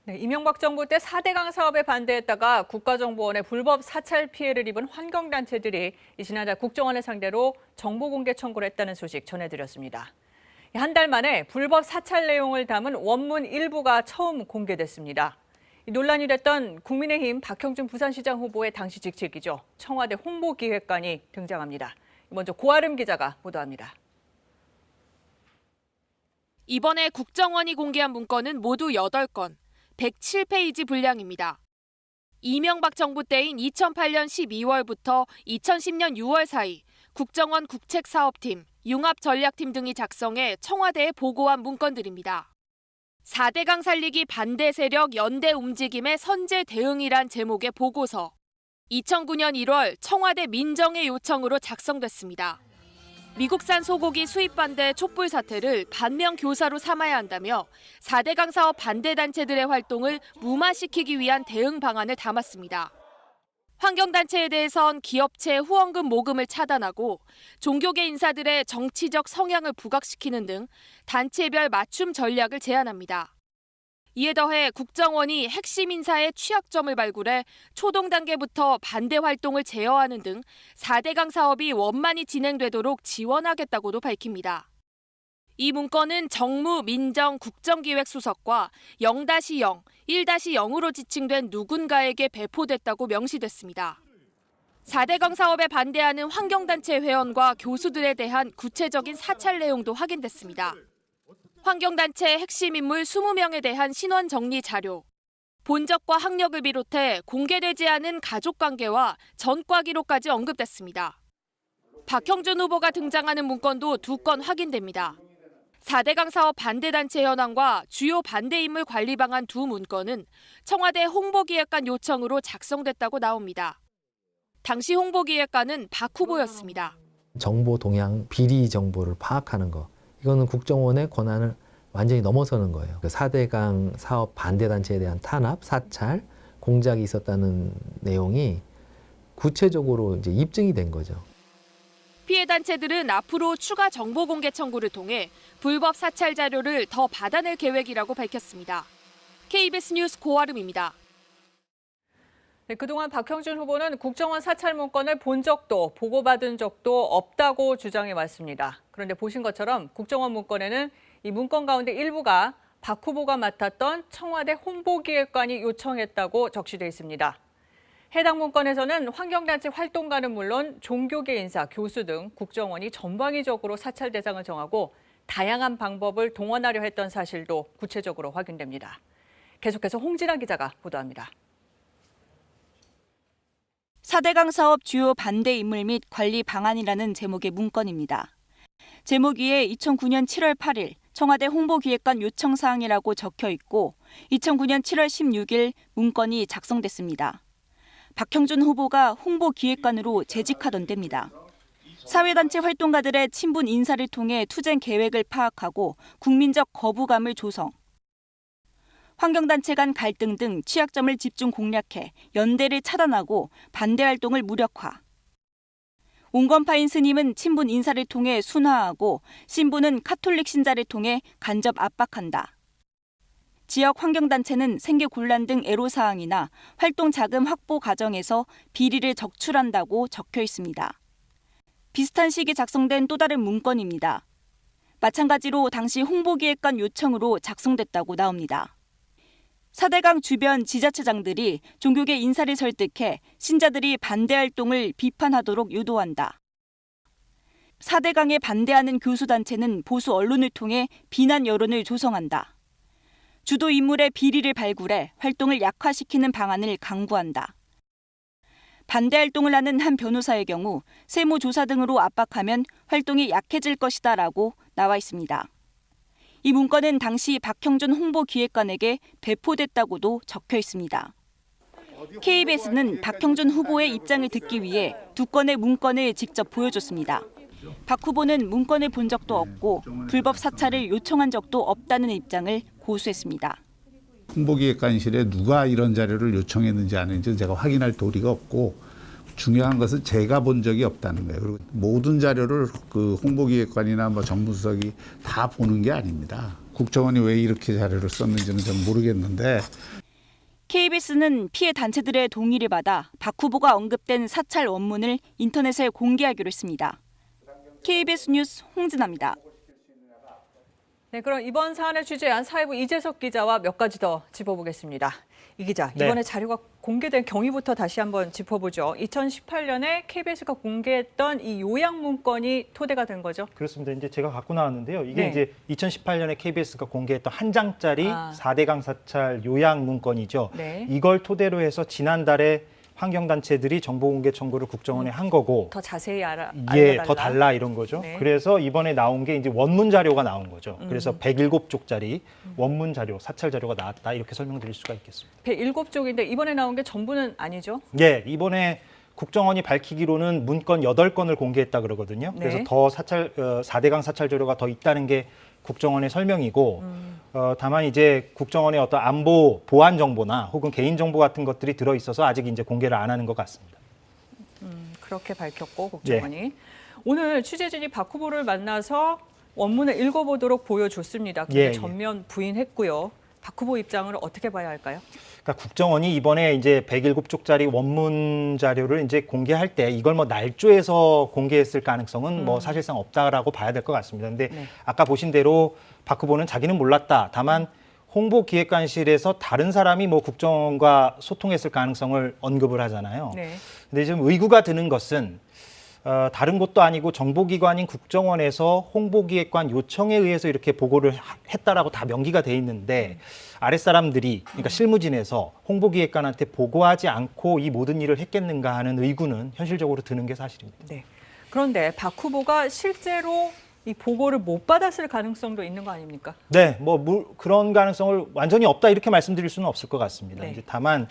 네, 이명박 정부 때 4대강 사업에 반대했다가 국가정보원의 불법 사찰 피해를 입은 환경단체들이 지난달 국정원을 상대로 정보 공개 청구를 했다는 소식 전해드렸습니다. 한 달 만에 불법 사찰 내용을 담은 원문 일부가 처음 공개됐습니다. 논란이 됐던 국민의힘 박형준 부산시장 후보의 당시 직책이죠. 청와대 홍보기획관이 등장합니다. 먼저 고아름 기자가 보도합니다. 이번에 국정원이 공개한 문건은 모두 8건, 107페이지 분량입니다. 이명박 정부 때인 2008년 12월부터 2010년 6월 사이 국정원 국책사업팀, 융합전략팀 등이 작성해 청와대에 보고한 문건들입니다. 4대강 살리기 반대 세력 연대 움직임의 선제 대응이란 제목의 보고서. 2009년 1월 청와대 민정의 요청으로 작성됐습니다. 미국산 소고기 수입 반대 촛불 사태를 반면 교사로 삼아야 한다며 4대강 사업 반대 단체들의 활동을 무마시키기 위한 대응 방안을 담았습니다. 환경단체에 대해선 기업체 후원금 모금을 차단하고 종교계 인사들의 정치적 성향을 부각시키는 등 단체별 맞춤 전략을 제안합니다. 이에 더해 국정원이 핵심 인사의 취약점을 발굴해 초동 단계부터 반대 활동을 제어하는 등 4대강 사업이 원만히 진행되도록 지원하겠다고도 밝힙니다. 이 문건은 정무, 민정, 국정기획수석과 0-0, 1-0으로 지칭된 누군가에게 배포됐다고 명시됐습니다. 4대강 사업에 반대하는 환경단체 회원과 교수들에 대한 구체적인 사찰 내용도 확인됐습니다. 환경단체 핵심 인물 20명에 대한 신원 정리 자료, 본적과 학력을 비롯해 공개되지 않은 가족관계와 전과 기록까지 언급됐습니다. 박형준 후보가 등장하는 문건도 2건 확인됩니다. 4대강 사업 반대단체 현황과 주요 반대인물 관리 방안 2 문건은 청와대 홍보기획관 요청으로 작성됐다고 나옵니다. 당시 홍보기획관은 박 후보였습니다. 정보 동향 비리 정보를 파악하는 거. 이거는 국정원의 권한을 완전히 넘어서는 거예요. 4대강 사업 반대단체에 대한 탄압, 사찰, 공작이 있었다는 내용이 구체적으로 이제 입증이 된 거죠. 피해 단체들은 앞으로 추가 정보 공개 청구를 통해 불법 사찰 자료를 더 받아낼 계획이라고 밝혔습니다. KBS 뉴스 고아름입니다. 네, 그동안 박형준 후보는 국정원 사찰 문건을 본 적도 보고받은 적도 없다고 주장해 왔습니다. 그런데 보신 것처럼 국정원 문건에는 이 문건 가운데 일부가 박 후보가 맡았던 청와대 홍보기획관이 요청했다고 적시돼 있습니다. 해당 문건에서는 환경단체 활동가는 물론 종교계 인사, 교수 등 국정원이 전방위적으로 사찰 대상을 정하고 다양한 방법을 동원하려 했던 사실도 구체적으로 확인됩니다. 계속해서 홍진아 기자가 보도합니다. 4대강 사업 주요 반대 인물 및 관리 방안이라는 제목의 문건입니다. 제목 위에 2009년 7월 8일 청와대 홍보기획관 요청사항이라고 적혀 있고 2009년 7월 16일 문건이 작성됐습니다. 박형준 후보가 홍보기획관으로 재직하던 때입니다. 사회단체 활동가들의 친분 인사를 통해 투쟁 계획을 파악하고 국민적 거부감을 조성. 환경단체 간 갈등 등 취약점을 집중 공략해 연대를 차단하고 반대 활동을 무력화. 온건파인 스님은 친분 인사를 통해 순화하고 신부는 카톨릭 신자를 통해 간접 압박한다. 지역 환경단체는 생계 곤란 등 애로사항이나 활동 자금 확보 과정에서 비리를 적출한다고 적혀 있습니다. 비슷한 시기에 작성된 또 다른 문건입니다. 마찬가지로 당시 홍보기획관 요청으로 작성됐다고 나옵니다. 4대강 주변 지자체장들이 종교계 인사를 설득해 신자들이 반대 활동을 비판하도록 유도한다. 4대강에 반대하는 교수단체는 보수 언론을 통해 비난 여론을 조성한다. 주도 인물의 비리를 발굴해 활동을 약화시키는 방안을 강구한다. 반대 활동을 하는 한 변호사의 경우 세무조사 등으로 압박하면 활동이 약해질 것이다라고 나와 있습니다. 이 문건은 당시 박형준 홍보기획관에게 배포됐다고도 적혀 있습니다. KBS는 박형준 후보의 입장을 듣기 위해 2건의 문건을 직접 보여줬습니다. 박 후보는 문건을 본 적도 없고 불법 사찰을 요청한 적도 없다는 입장을 고수했습니다. 홍보기획관실에 누가 이런 자료를 요청했는지 아닌지 제가 확인할 도리가 없고 중요한 것은 제가 본 적이 없다는 거예요. 그리고 모든 자료를 그 홍보기획관이나 뭐 정무수석이 다 보는 게 아닙니다. 국정원이 왜 이렇게 자료를 썼는지는 좀 모르겠는데 KBS는 피해 단체들의 동의를 받아 박 후보가 언급된 사찰 원문을 인터넷에 공개하기로 했습니다. KBS 뉴스 홍진아입니다. 네, 그럼 이번 사안을 취재한 사회부 이재석 기자와 몇 가지 더 짚어보겠습니다. 이 기자, 이번에 자료가 공개된 경위부터 다시 한번 짚어보죠. 2018년에 KBS가 공개했던 이 요약 문건이 토대가 된 거죠? 그렇습니다. 이제 제가 갖고 나왔는데요. 이게 네. 이제 2018년에 KBS가 공개했던 한 장짜리 4대강 사찰 요약 문건이죠. 네. 이걸 토대로 해서 지난달에 환경단체들이 정보공개 청구를 국정원에 한 거고 더 자세히 예, 더 달라 이런 거죠. 네. 그래서 이번에 나온 게 이제 원문 자료가 나온 거죠. 그래서 107쪽짜리 원문 자료, 사찰 자료가 나왔다 이렇게 설명드릴 수가 있겠습니다. 107쪽인데 이번에 나온 게 전부는 아니죠? 예, 이번에 국정원이 밝히기로는 문건 8건을 공개했다 그러거든요. 네. 그래서 더 4대강 사찰 자료가 더 있다는 게 국정원의 설명이고 다만 이제 국정원의 어떤 안보 보안 정보나 혹은 개인 정보 같은 것들이 들어 있어서 아직 이제 공개를 안 하는 것 같습니다. 그렇게 밝혔고 국정원이. 오늘 취재진이 박 후보를 만나서 원문을 읽어보도록 보여줬습니다. 근데 예. 전면 부인했고요. 박 후보 입장을 어떻게 봐야 할까요? 그러니까 국정원이 이번에 이제 107쪽짜리 원문 자료를 이제 공개할 때 이걸 뭐 날조해서 공개했을 가능성은 뭐 사실상 없다라고 봐야 될 것 같습니다. 근데 네. 아까 보신 대로 박 후보는 자기는 몰랐다. 다만 홍보기획관실에서 다른 사람이 뭐 국정원과 소통했을 가능성을 언급을 하잖아요. 네. 근데 좀 의구가 드는 것은 다른 곳도 아니고 정보기관인 국정원에서 홍보기획관 요청에 의해서 이렇게 보고를 했다라고 다 명기가 돼 있는데 아랫사람들이 그러니까 실무진에서 홍보기획관한테 보고하지 않고 이 모든 일을 했겠는가 하는 의구는 현실적으로 드는 게 사실입니다. 네. 그런데 박 후보가 실제로 이 보고를 못 받았을 가능성도 있는 거 아닙니까? 네, 그런 가능성을 완전히 없다 이렇게 말씀드릴 수는 없을 것 같습니다. 네. 이제 다만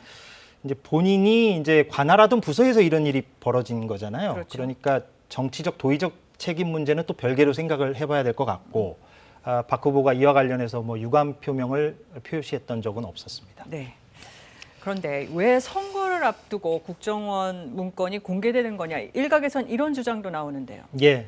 이제 본인이 이제 관할하던 부서에서 이런 일이 벌어진 거잖아요. 그렇죠. 그러니까 정치적 도의적 책임 문제는 또 별개로 생각을 해봐야 될 것 같고 박 후보가 이와 관련해서 뭐 유감 표명을 표시했던 적은 없었습니다. 네. 그런데 왜 선거를 앞두고 국정원 문건이 공개되는 거냐? 일각에선 이런 주장도 나오는데요. 예,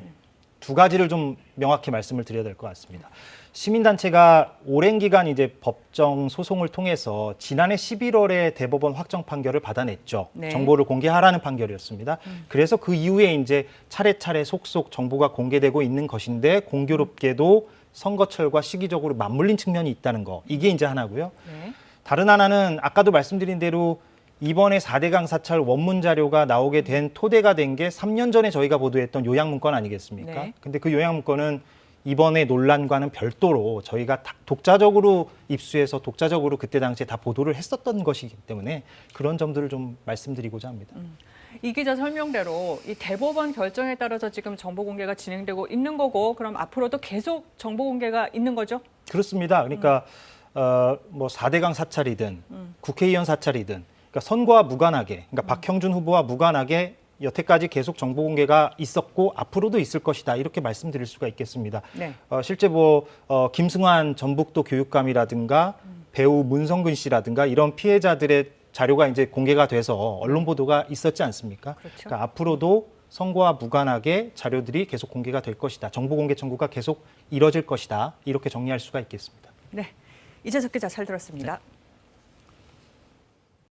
두 가지를 좀 명확히 말씀을 드려야 될 것 같습니다. 시민단체가 오랜 기간 이제 법정 소송을 통해서 지난해 11월에 대법원 확정 판결을 받아냈죠. 네. 정보를 공개하라는 판결이었습니다. 그래서 그 이후에 이제 차례차례 속속 정보가 공개되고 있는 것인데 공교롭게도 선거철과 시기적으로 맞물린 측면이 있다는 거. 이게 이제 하나고요. 네. 다른 하나는 아까도 말씀드린 대로 이번에 4대강 사찰 원문 자료가 나오게 된 토대가 된 게 3년 전에 저희가 보도했던 요약 문건 아니겠습니까? 네. 근데 그 요약 문건은 이번에 논란과는 별도로 저희가 독자적으로 입수해서 독자적으로 그때 당시에 다 보도를 했었던 것이기 때문에 그런 점들을 좀 말씀드리고자 합니다. 이 기자 설명대로 이 대법원 결정에 따라서 지금 정보 공개가 진행되고 있는 거고 그럼 앞으로도 계속 정보 공개가 있는 거죠? 그렇습니다. 그러니까 뭐 4대강 사찰이든 국회의원 사찰이든 그러니까 선거와 무관하게 그러니까 박형준 후보와 무관하게 여태까지 계속 정보 공개가 있었고 앞으로도 있을 것이다 이렇게 말씀드릴 수가 있겠습니다. 네. 실제 김승환 전북도 교육감이라든가 배우 문성근 씨라든가 이런 피해자들의 자료가 이제 공개가 돼서 언론 보도가 있었지 않습니까? 그렇죠. 그러니까 앞으로도 선거와 무관하게 자료들이 계속 공개가 될 것이다. 정보 공개 청구가 계속 이뤄질 것이다. 이렇게 정리할 수가 있겠습니다. 네. 이재석 기자 잘 들었습니다. 네.